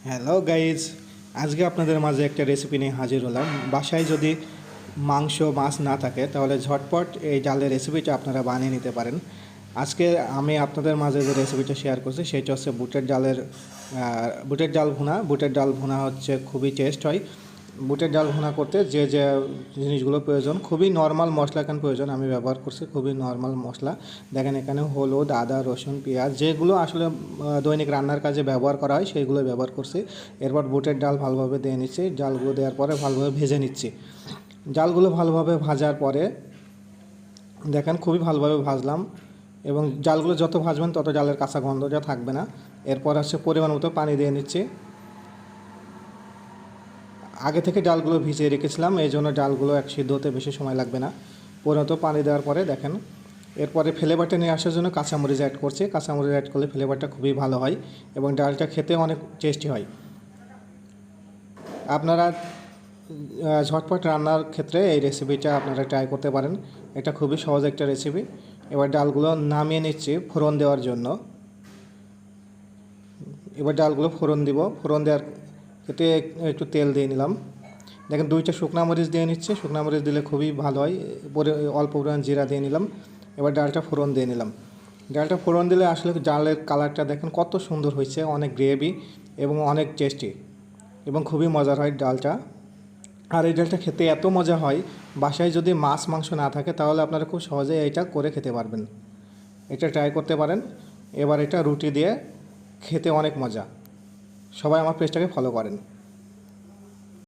Hello guys, আজকে আপনাদের মাঝে একটা রেসিপি নিয়ে হাজির হলাম। বাসায় যদি মাংস মাছ না থাকে তাহলে ঝটপট এই ডালের রেসিপিটা আপনারা বানিয়ে নিতে পারেন। আজকে আমি আপনাদের মাঝে যে রেসিপিটা শেয়ার করছি সেটা হচ্ছে বুটের ডাল ভুনা। বুটের ডাল ভুনা হচ্ছে খুবই টেস্ট হয়। বুটের ডাল ভুনা করতে যে যে জিনিসগুলো প্রয়োজন, খুবই নর্মাল মশলা এখানে প্রয়োজন। আমি ব্যবহার করছি খুবই নর্মাল মশলা। দেখেন এখানে হলুদ, আদা, রসুন, পেঁয়াজ, যেগুলো আসলে দৈনিক রান্নার কাজে ব্যবহার করা হয় সেইগুলো ব্যবহার করছি। এরপর বুটের ডাল ভালোভাবে দিয়ে নিচ্ছি। ডালগুলো দেওয়ার পরে ভালোভাবে ভেজে নিচ্ছি। ডালগুলো ভালোভাবে ভাজার পরে দেখেন খুবই ভালোভাবে ভাজলাম, এবং ডালগুলো যত ভাজবেন তত ডালের কাঁচা গন্ধটা থাকবে না। এরপর হচ্ছে পরিমাণ মতো পানি দিয়ে নিচ্ছি। আগে থেকে ডালগুলো ভিজিয়ে রেখেছিলাম, এই জন্য ডালগুলো এক সিদ্ধ হতে বেশি সময় লাগবে না। পরিণত পানি দেওয়ার পরে দেখেন এরপরে ফ্লেভারটা নিয়ে আসার জন্য কাঁচামরিচ অ্যাড করছি। কাঁচামরিচ অ্যাড করলে ফ্লেভারটা খুবই ভালো হয় এবং ডালটা খেতে অনেক টেস্টি হয়। আপনারা ঝটপট রান্নার ক্ষেত্রে এই রেসিপিটা আপনারা ট্রাই করতে পারেন। এটা খুবই সহজ একটা রেসিপি। এবার ডালগুলো নামিয়ে নিচ্ছি ফোড়ন দেওয়ার জন্য। এবার ডালগুলো ফোড়ন দিব। ফোড়ন দেওয়ার ক্ষেত্রে একটু তেল দিয়ে নিলাম। দেখেন দুইটা শুকনা মরিচ দিয়ে নিচ্ছে। শুকনা মরিচ দিলে খুবই ভালো হয়। পরে অল্প পরিমাণ জিরা দিয়ে নিলাম। এবার ডালটা ফোড়ন দিয়ে নিলাম। ডালটা ফোড়ন দিলে আসলে ডালের কালারটা দেখেন কত সুন্দর হয়েছে, অনেক গ্রেভি এবং অনেক টেস্টি এবং খুবই মজার হয় ডালটা। আর এই ডালটা খেতে এত মজা হয়, বাসায় যদি মাছ মাংস না থাকে তাহলে আপনারা খুব সহজেই এটা করে খেতে পারবেন। এটা ট্রাই করতে পারেন। এবার এটা রুটি দিয়ে খেতে অনেক মজা। সবাই আমার পেজটাকে ফলো করেন।